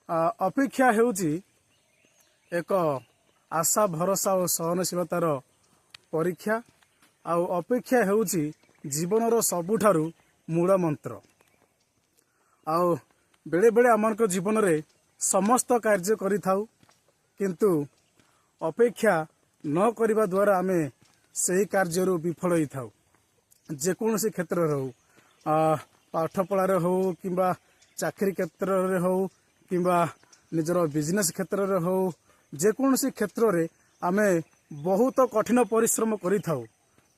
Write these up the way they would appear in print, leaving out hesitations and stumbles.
अपेक्षा हेउची एक आशा भरोसा और सहनशीलतार परीक्षा। आउ अपेक्षा हेउची जीवनर सबुठारु मूल मंत्र। आउ बेले बेले आमनक जीवन रे समस्त कार्य करिथाउ, किंतु अपेक्षा न करिबा द्वारा आमे सही कार्य विफल होइथाउ। जेकोसी क्षेत्र रे हो, पाठ पढ़ार हो किंबा चाकरी क्षेत्र रे हो किंबा निजर बिजनेस क्षेत्र रे हो, जेकोसी क्षेत्र रे आमे बहुत कठिन परिश्रम करिथाउ,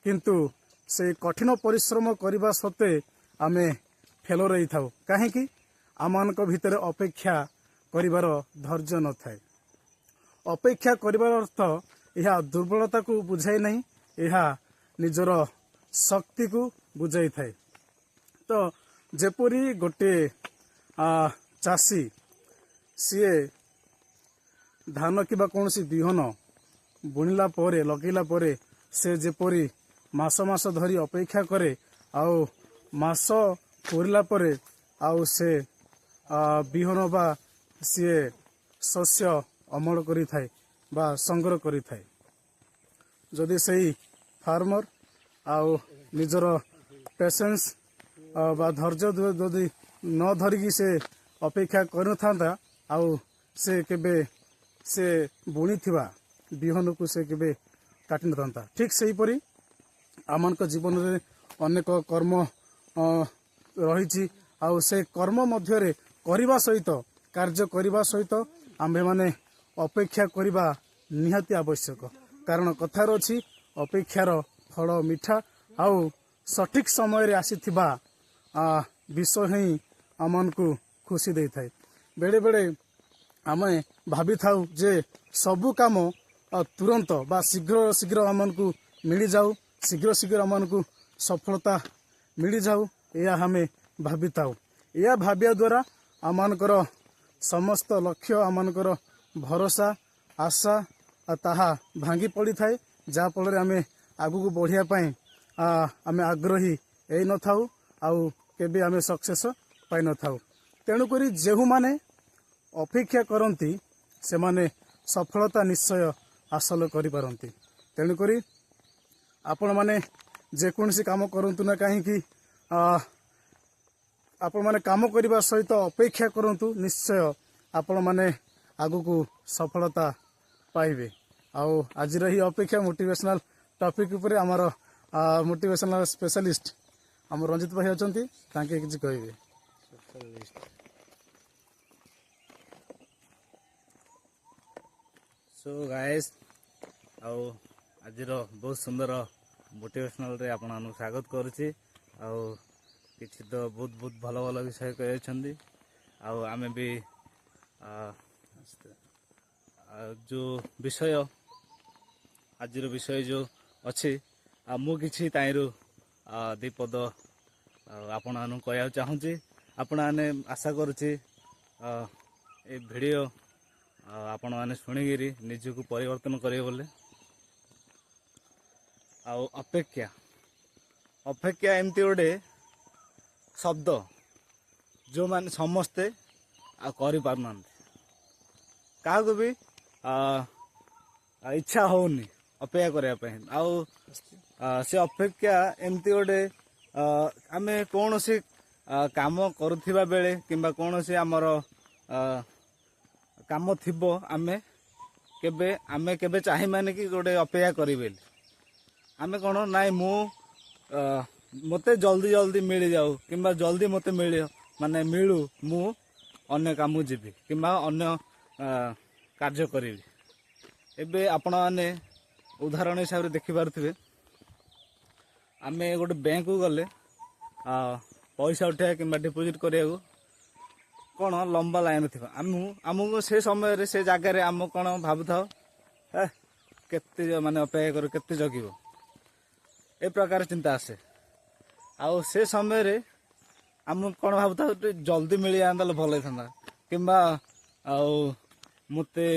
किंतु से कठिन परिश्रम करने सत्वे आमे फेल रही था। कहीं आमान भितर अपेक्षा करिवार धैर्य न थाए। अपेक्षा करिवार अर्थ यह दुर्बलता को बुझाई नहीं, यह निजर शक्ति को बुझाई थाए। तो जेपरी गोटे चाषी सीए धान किबा कौनसी बिहन बुणिला परे लगेला परे से जेपरी मास मास धरी अपेक्षा करे, आउ मास पूरिला परे आउ से बिहन बा सीए शस्य अमल करि थाए बा संग्रह करि थाए। जदि सही फार्मर आउ निजर पेशेंस बा धैर्य जदि न धरिकी से अपेक्षा कर था, आउ से केबे से बुणी थिबा बिहन को से केबे काटि न था। ठीक सही परी आमनक जीवन रे अनेक कर्म रही, आउ से कर्म मध्य करने सहित कार्य करने सहित आम्भे माने अपेक्षा करने निहाती आवश्यक। कारण कथार अछि अपेक्षार फल मिठा, आउ सठिक समय रे आसीथिबा विषय ही आमन को खुशी दे थाए। बेले बेले आमे भाभी थाउ जे सबु काम तुरंत बा शीघ्र शीघ्र आमन को मिली जाऊ, शीघ्र शीघ्र आमन को सफलता मिली जाऊ, या हमें भाभी थाउ। या भाविया द्वारा आमनकर समस्त लक्ष्य आमनकर भरोसा आशा ताहा भांगी पड़ी थाए, जहाँ फल आमे आगु को बढ़िया पाए आमे आग्रही एई न थाउ, आउ केबे आमे सक्सेस पाई न थाउ। तेणुकरी जेहु माने अपेक्षा करती से माने सफलता निश्चय हासिल करि पारंती। तेणुकरी आपण माने जेकोसी काम करंतु ना कहीं आपण माने काम करने सहित अपेक्षा करंतु, निश्चय आपण माने आगु को सफलता पाइबे। आउ आज ही अपेक्षा मोटिवेशनल टॉपिक ऊपर आमर मोटिवेशनल स्पेशलिस्ट आम रंजित भाई अछंती, तांके किछि कहिबे। सो गाइस, आउ आज बहुत सुंदर मोटिवेशनल रे आपन स्वागत करुछि। आउ किछि तो बहुत बहुत भल भल विषय कहते, आउ आमे भी जो विषय आज विषय जो अच्छी मु किछि ताइरु दीपद आपण मानू कह चाहूँगी। आपण मैंने आशा करुछि ए वीडियो आपण मैंने शुणिकी निजको परिवर्तन करेंगे बोले। आउ अपेक्षा अपेक्षा एमती गोटे शब्द जो माने समस्ते करि पारना, क्या भी इच्छा होनी अपेक्षा करने। आउ से अपेक्षा एमती गोटे आमे कौन सी काम करुवा बेले किंबा कौन सी आमर काम थिबो आमे केबे चाहिमाने कि गोटे अपेक्षा करी। आमे कौन नाई मु मते जल्दी जल्दी मिल जाऊ किंबा जल्दी मते मिल माने मिलू मु अन्य काम जीवी किंबा अन्य कार्य करी। एबे आपण माने उदाहरण हिसाब से देखि पारुथिबे, आमे गोटे बैंक को गले पैसा उठा कि डिपोजिट करिया कौन लंबा लाइन थी, आमको से समय से जगार आम कौन भावु था केते माने अपेक्षा कर केते जगिब ए प्रकार चिंता आसे। आउ से समय आम कौन भावु था जल्दी मिल जाता भल था किंबा आउ मते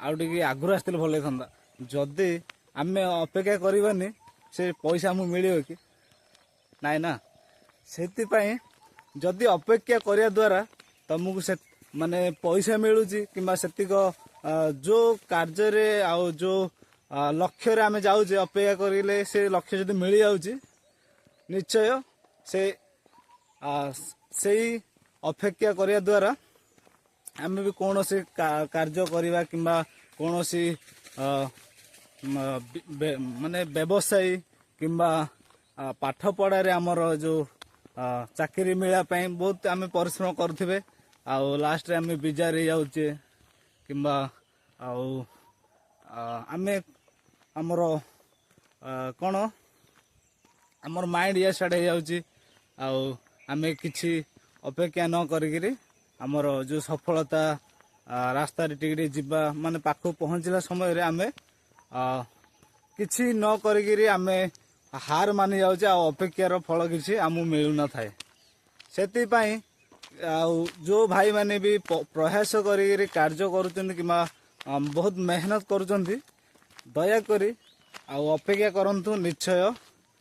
आउटे आगुरी आसते भल था। जदि आम अपेक्षा करवानी से पैसा आमको मिले कि नाई ना, से जदि अपेक्षा करने द्वारा तुमको से ମାନେ ପଇସା ମିଳୁଛି କିମ୍ବା ସେତିକ ଯୋଉ କାର୍ଯ୍ୟରେ ଆଉ ଯୋଉ ଲକ୍ଷ୍ୟରେ ଆମେ ଯାଉଛେ ଅପେକ୍ଷା କରିଲେ ସେ ଲକ୍ଷ୍ୟ ଯଦି ମିଳିଯାଉଛି ନିଶ୍ଚୟ ସେଇ ଅପେକ୍ଷା କରିବା ଦ୍ୱାରା ଆମେ ବି କୌଣସି କାର୍ଯ୍ୟ କରିବା କିମ୍ବା କୌଣସି ମାନେ ବ୍ୟବସାୟୀ କିମ୍ବା ପାଠ ପଢ଼ାରେ ଆମର ଯୋଉ ଚାକିରି ମିଳିବା ପାଇଁ ବହୁତ ଆମେ ପରିଶ୍ରମ କରୁଥିବେ ଆଉ ଲାଷ୍ଟରେ ଆମେ ବିଜାର ହେଇଯାଉଛେ କିମ୍ବା ଆଉ ଆମେ ଆମର କ'ଣ ଆମର ମାଇଣ୍ଡ ଇଏ ସାଡ଼େ ହେଇଯାଉଛି ଆଉ ଆମେ କିଛି ଅପେକ୍ଷା ନ କରିକିରି ଆମର ଯେଉଁ ସଫଳତା ରାସ୍ତାରେ ଟିକେ ଟିକେ ଯିବା ମାନେ ପାଖକୁ ପହଞ୍ଚିଲା ସମୟରେ ଆମେ କିଛି ନ କରିକିରି ଆମେ ହାର ମାନି ଯାଉଛେ ଆଉ ଅପେକ୍ଷାର ଫଳ କିଛି ଆମକୁ ମିଳୁନଥାଏ। ସେଥିପାଇଁ ଆଉ ଯେଉଁ ଭାଇମାନେ ବି ପ୍ରୟାସ କରିକିରି କାର୍ଯ୍ୟ କରୁଛନ୍ତି କିମ୍ବା ବହୁତ ମେହନତ କରୁଛନ୍ତି ଦୟାକରି ଆଉ ଅପେକ୍ଷା କରନ୍ତୁ ନିଶ୍ଚୟ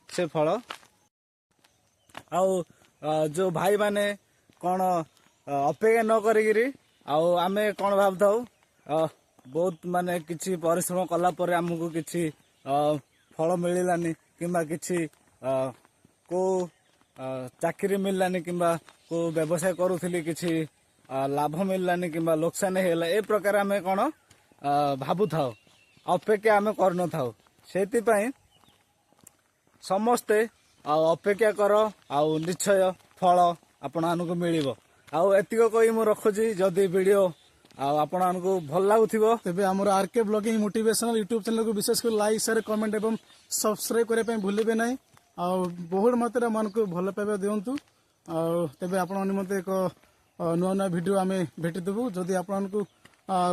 ସେ ଫଳ। ଆଉ ଯେଉଁ ଭାଇମାନେ କ'ଣ ଅପେକ୍ଷା ନ କରିକିରି ଆଉ ଆମେ କ'ଣ ଭାବୁଥାଉ ବହୁତ ମାନେ କିଛି ପରିଶ୍ରମ କଲା ପରେ ଆମକୁ କିଛି ଫଳ ମିଳିଲାନି କିମ୍ବା କିଛି କେଉଁ ଚାକିରି ମିଳିଲାନି କିମ୍ବା କେଉଁ ବ୍ୟବସାୟ କରୁଥିଲି କିଛି ଲାଭ ମିଳିଲାନି କିମ୍ବା ଲୋକସାନ ହେଇଗଲା ଏ ପ୍ରକାର ଆମେ କ'ଣ ଭାବୁଥାଉ ଅପେକ୍ଷା ଆମେ କରିନଥାଉ। ସେଥିପାଇଁ ସମସ୍ତେ ଆଉ ଅପେକ୍ଷା କର ଆଉ ନିଶ୍ଚୟ ଫଳ ଆପଣମାନଙ୍କୁ ମିଳିବ। ଆଉ ଏତିକ କହି ମୁଁ ରଖୁଛି। ଯଦି ଭିଡ଼ିଓ ଆଉ ଆପଣମାନଙ୍କୁ ଭଲ ଲାଗୁଥିବ ତେବେ ଆମର ଆର୍କେ ବ୍ଲଗିଂ ମୋଟିଭେସନାଲ ୟୁଟ୍ୟୁବ ଚ୍ୟାନେଲକୁ ବିଶେଷ କରି ଲାଇକ୍ ସେୟାର କମେଣ୍ଟ ଏବଂ ସବସ୍କ୍ରାଇବ କରିବା ପାଇଁ ଭୁଲିବେ ନାହିଁ। ଆଉ ବହୁଳ ମାତ୍ରାରେ ଆମମାନଙ୍କୁ ଭଲ ପାଇବା ଦିଅନ୍ତୁ। ଆଉ ତେବେ ଆପଣଙ୍କ ନିମନ୍ତେ ଏକ ନୂଆ ନୂଆ ଭିଡ଼ିଓ ଆମେ ଭେଟିଦେବୁ। ଯଦି ଆପଣଙ୍କୁ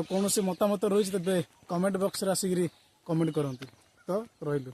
କୌଣସି ମତାମତ ରହିଛି ତେବେ କମେଣ୍ଟ ବକ୍ସରେ ଆସିକିରି କମେଣ୍ଟ କରନ୍ତୁ। ତ ରହିଲୁ।